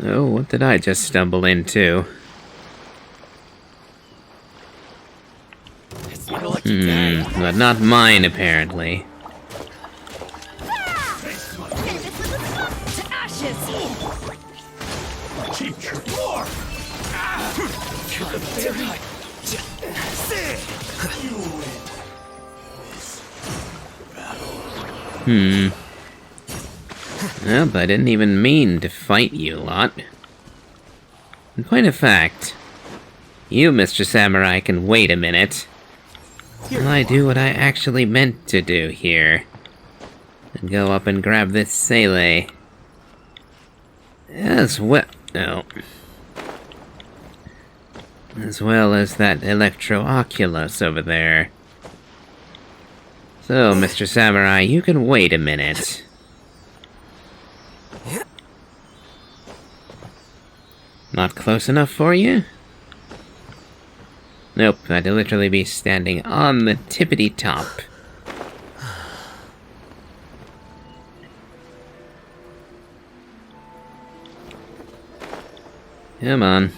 Oh, what did I just stumble into? But not mine, apparently. Well, I didn't even mean to fight you lot. In point of fact, you, Mr. Samurai, can wait a minute while I do what I actually meant to do here. And go up and grab this Sele. As well... no. As well as that Electro-Oculus over there. So, Mr. Samurai, you can wait a minute. Not close enough for you? Nope, I'd literally be standing on the tippity top. Come on.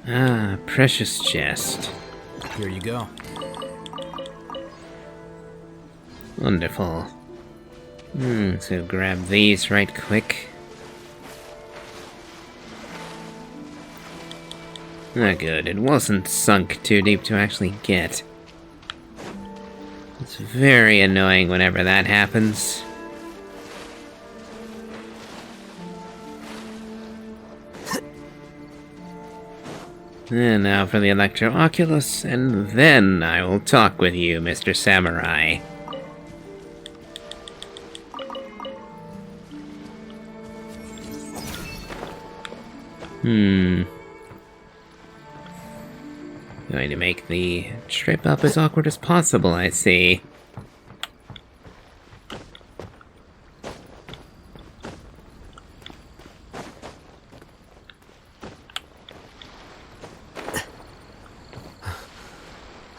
Ah, precious chest. Here you go. Wonderful. So grab these right quick. Ah, good. It wasn't sunk too deep to actually get. It's very annoying whenever that happens. And now for the Electro-Oculus, and then I will talk with you, Mr. Samurai. Going to make the trip up as awkward as possible, I see.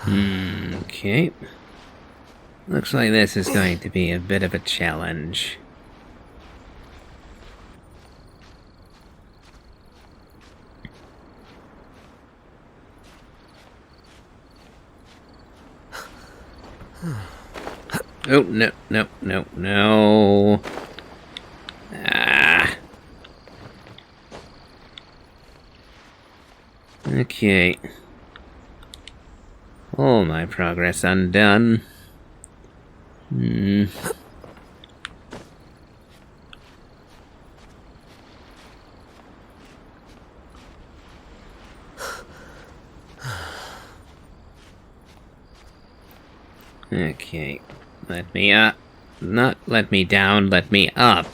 Okay. Looks like this is going to be a bit of a challenge. Oh, no, no, no, no. Ah. Okay. All my progress undone. Okay. Let me up. Not let me down, let me up.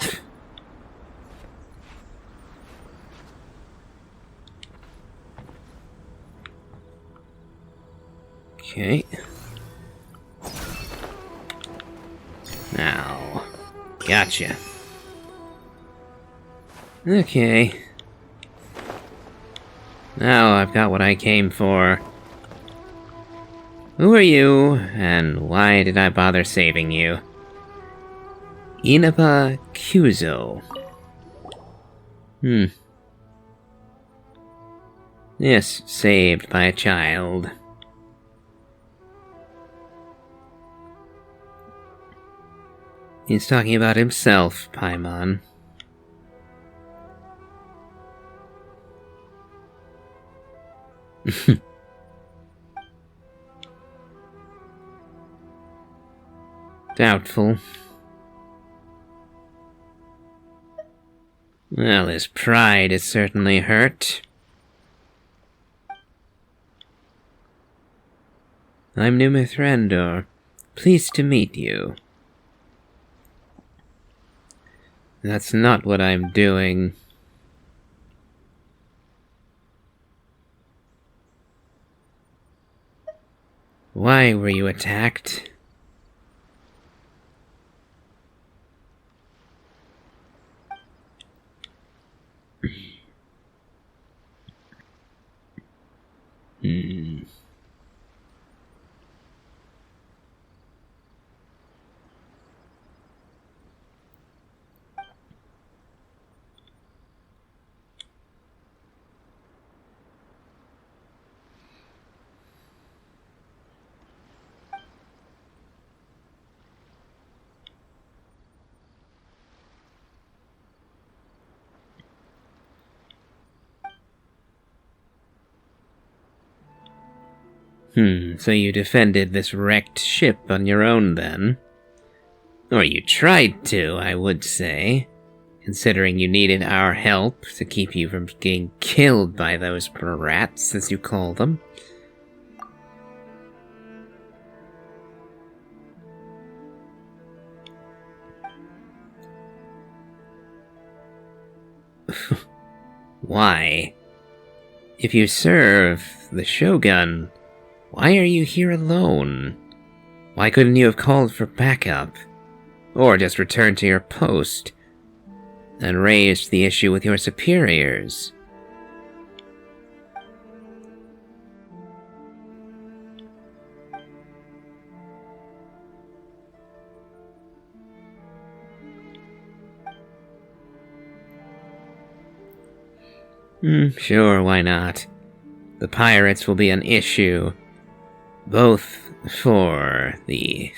Okay. Now. Gotcha. Okay. Now I've got what I came for. Who are you, and why did I bother saving you? Inaba Kyuzo. Yes, saved by a child. He's talking about himself, Paimon. Doubtful. Well, his pride is certainly hurt. I'm Numithrandor. Pleased to meet you. That's not what I'm doing. Why were you attacked? So you defended this wrecked ship on your own then? Or you tried to, I would say, considering you needed our help to keep you from getting killed by those brats, as you call them. Why? If you serve the Shogun, why are you here alone? Why couldn't you have called for backup? Or just returned to your post and raised the issue with your superiors? Sure, why not? The pirates will be an issue, both for the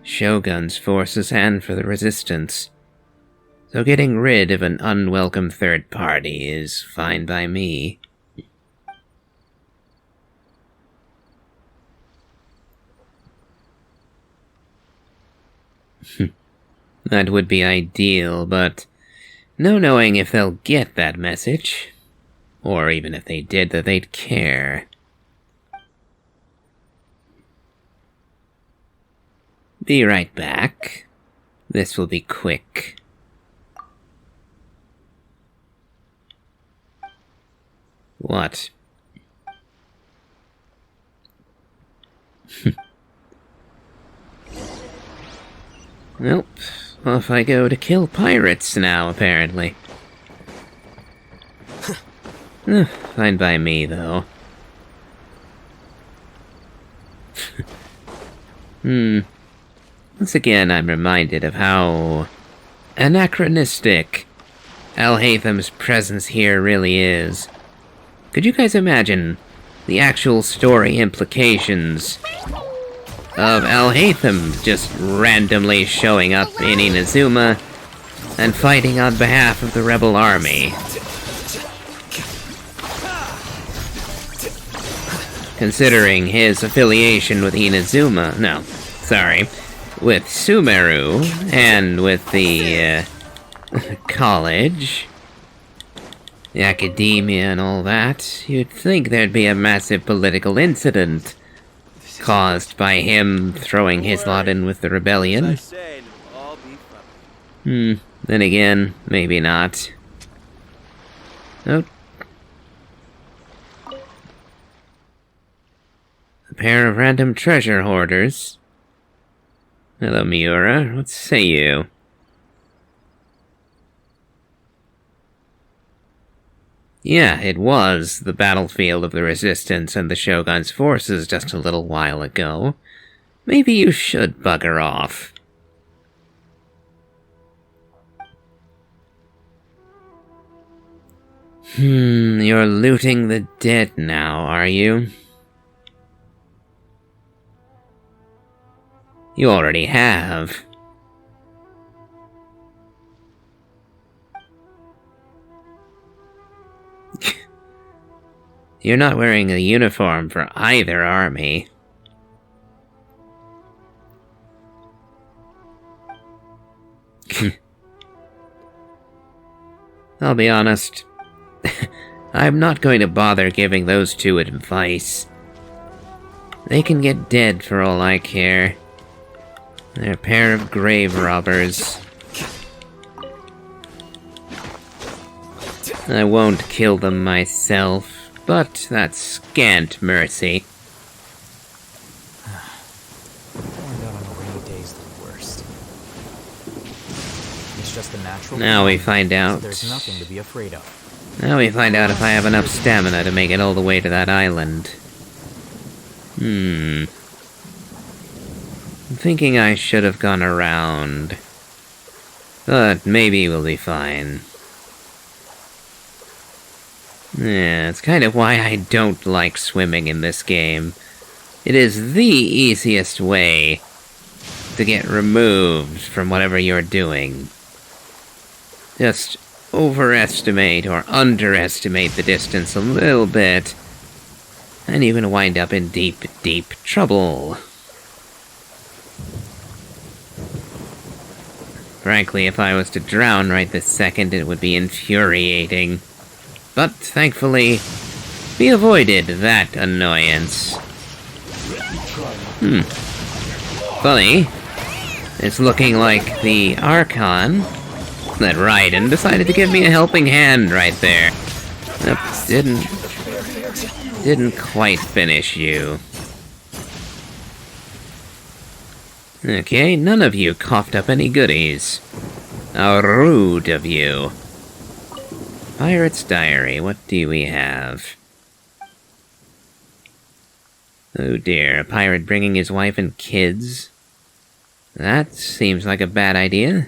Shogun's forces and for the Resistance. So getting rid of an unwelcome third party is fine by me. That would be ideal, but no knowing if they'll get that message. Or even if they did, that they'd care. Be right back. This will be quick. What? Nope. Off I go to kill pirates now, apparently. Fine by me, though. Once again, I'm reminded of how anachronistic Alhatham's presence here really is. Could you guys imagine the actual story implications of Alhatham just randomly showing up in Inazuma and fighting on behalf of the rebel army? Considering his affiliation with with Sumeru, and with the, college, the academia and all that, you'd think there'd be a massive political incident caused by him throwing his lot in with the rebellion. Then again, maybe not. Oh. A pair of random treasure hoarders. Hello, Miura. What say you? Yeah, it was the battlefield of the Resistance and the Shogun's forces just a little while ago. Maybe you should bugger off. You're looting the dead now, are you? You already have. You're not wearing a uniform for either army. I'll be honest. I'm not going to bother giving those two advice. They can get dead for all I care. They're a pair of grave robbers. I won't kill them myself, but that's scant mercy. Going out on a rainy day is the worst. It's just the natural. Now we find out. So there's nothing to be afraid of. Now we find out if I have enough stamina to make it all the way to that island. I'm thinking I should have gone around. But maybe we'll be fine. Yeah, it's kind of why I don't like swimming in this game. It is the easiest way to get removed from whatever you're doing. Just overestimate or underestimate the distance a little bit, and you can wind up in deep, deep trouble. Frankly, if I was to drown right this second, it would be infuriating. But thankfully, we avoided that annoyance. Funny. It's looking like the Archon, that Raiden, decided to give me a helping hand right there. Nope, didn't quite finish you. Okay, none of you coughed up any goodies. How rude of you. Pirate's Diary, what do we have? Oh dear, a pirate bringing his wife and kids? That seems like a bad idea.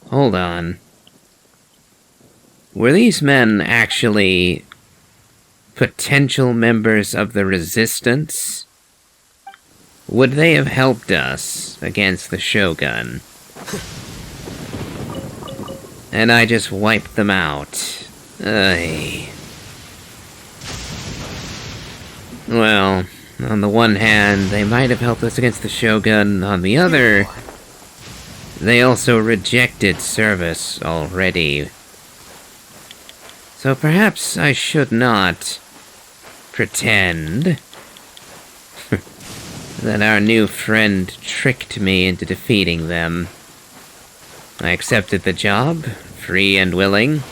Hold on. Were these men actually potential members of the Resistance? Would they have helped us against the Shogun? And I just wiped them out. Ugh. Well, on the one hand, they might have helped us against the Shogun. On the other, they also rejected service already. So perhaps I should not pretend that our new friend tricked me into defeating them. I accepted the job, free and willing.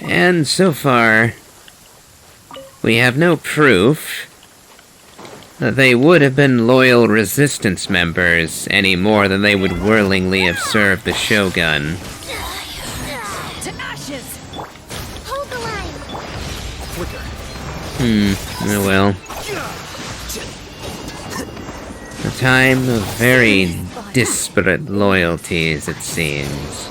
And so far, we have no proof that they would have been loyal Resistance members any more than they would willingly have served the Shogun. To ashes! Hold the line! Oh well. A time of very disparate loyalties, it seems.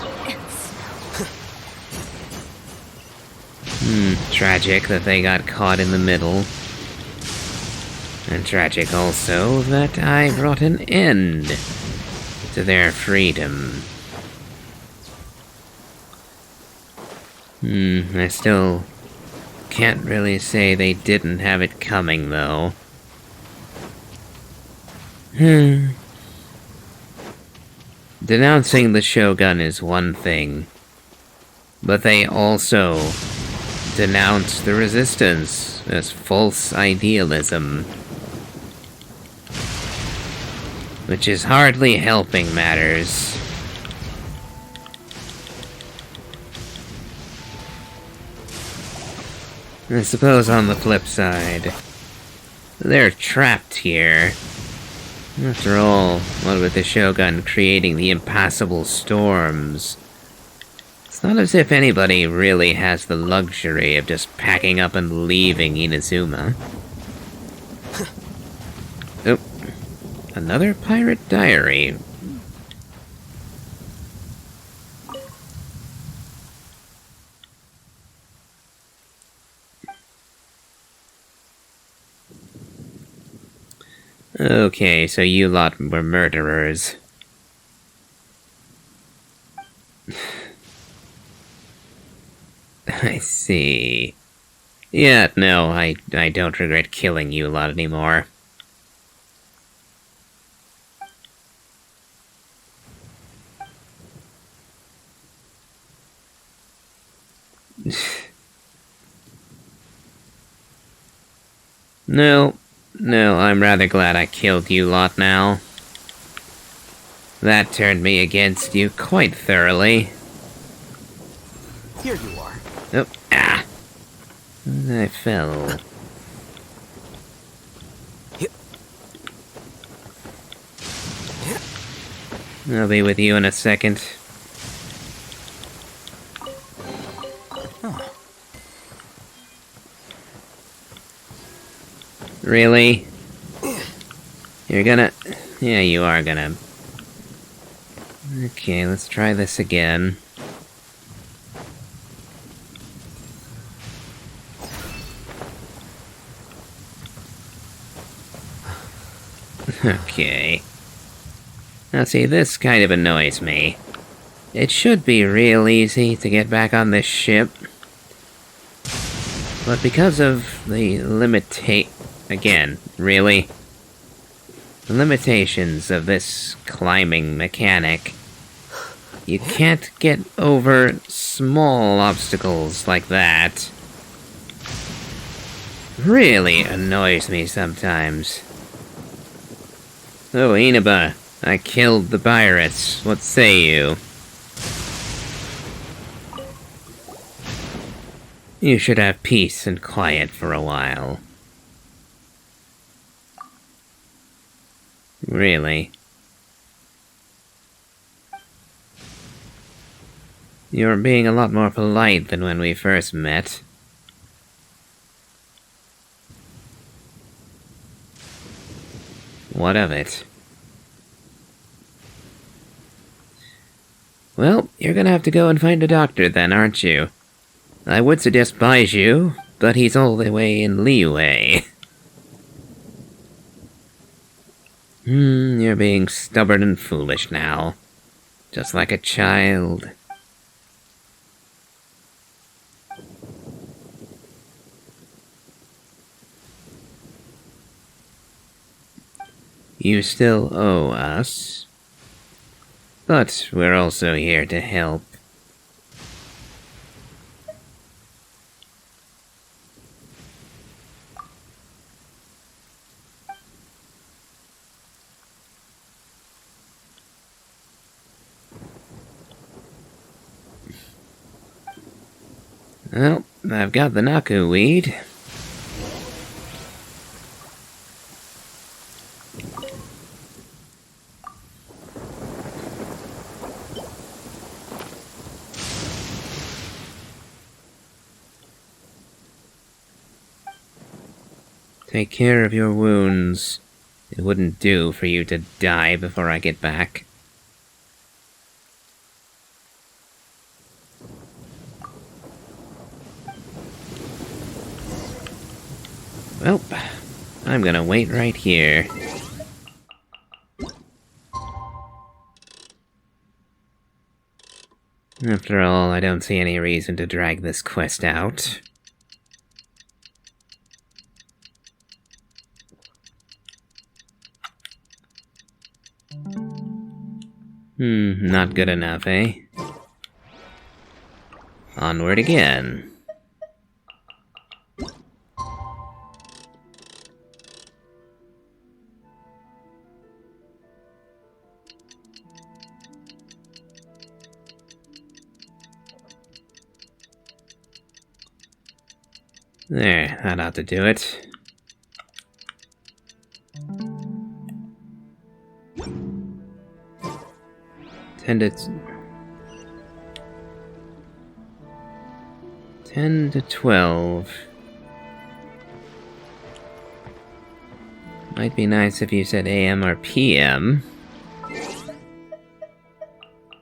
Tragic that they got caught in the middle. And tragic also that I brought an end to their freedom. I still can't really say they didn't have it coming, though. Denouncing the Shogun is one thing, but they also denounce the Resistance as false idealism, which is hardly helping matters. I suppose on the flip side, they're trapped here. After all, what with the Shogun creating the impassable storms, it's not as if anybody really has the luxury of just packing up and leaving Inazuma. Oh, another pirate diary. Okay, so you lot were murderers. I see. Yeah, no, I don't regret killing you lot anymore. No, I'm rather glad I killed you lot now. That turned me against you quite thoroughly. Here you are. Oh, ah. I fell. I'll be with you in a second. Really? You're gonna... Yeah, you are gonna... Okay, let's try this again. Okay. Now see, this kind of annoys me. It should be real easy to get back on this ship. But because of the Again, really? The limitations of this climbing mechanic, you can't get over small obstacles like that. Really annoys me sometimes. Oh, Inaba, I killed the pirates. What say you? You should have peace and quiet for a while. Really? You're being a lot more polite than when we first met. What of it? Well, you're gonna have to go and find a doctor then, aren't you? I would suggest Baiju, but he's all the way in Liyue. You're being stubborn and foolish now. Just like a child. You still owe us. But we're also here to help. Well, I've got the Naku weed. Take care of your wounds. It wouldn't do for you to die before I get back. Well, I'm gonna wait right here. After all, I don't see any reason to drag this quest out. Not good enough, eh? Onward again. There, that ought to do it. Ten to 12. Might be nice if you said AM or PM.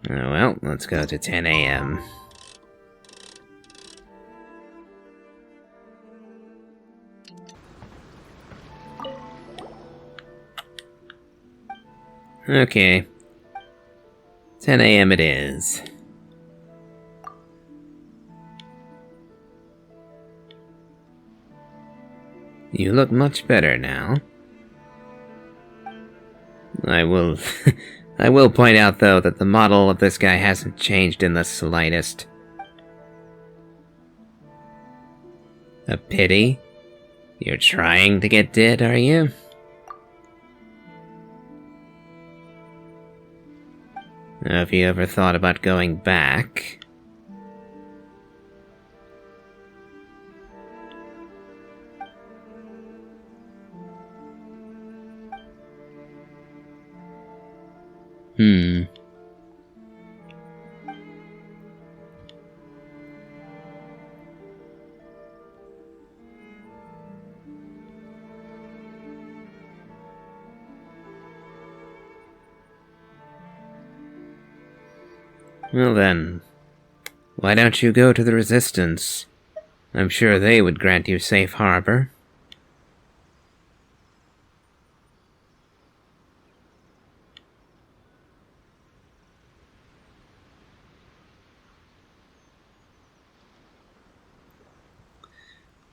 Oh well, let's go to 10 AM. Okay. 10 AM it is. You look much better now. I will... I will point out, though, that the model of this guy hasn't changed in the slightest. A pity? You're trying to get dead, are you? Have you ever thought about going back? Hmm. Well then, why don't you go to the Resistance? I'm sure they would grant you safe harbor.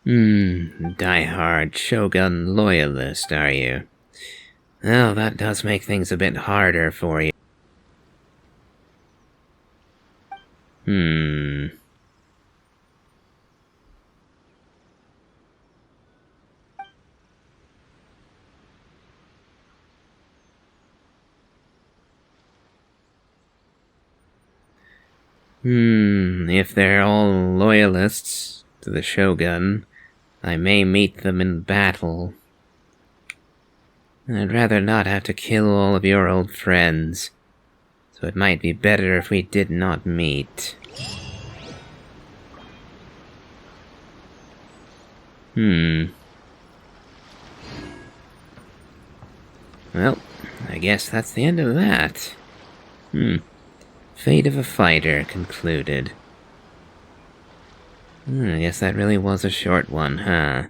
Die-hard Shogun loyalist, are you? Well, that does make things a bit harder for you. If they're all loyalists to the Shogun, I may meet them in battle. I'd rather not have to kill all of your old friends, so it might be better if we did not meet. Well, I guess that's the end of that. Fate of a Fighter concluded. I guess that really was a short one, huh?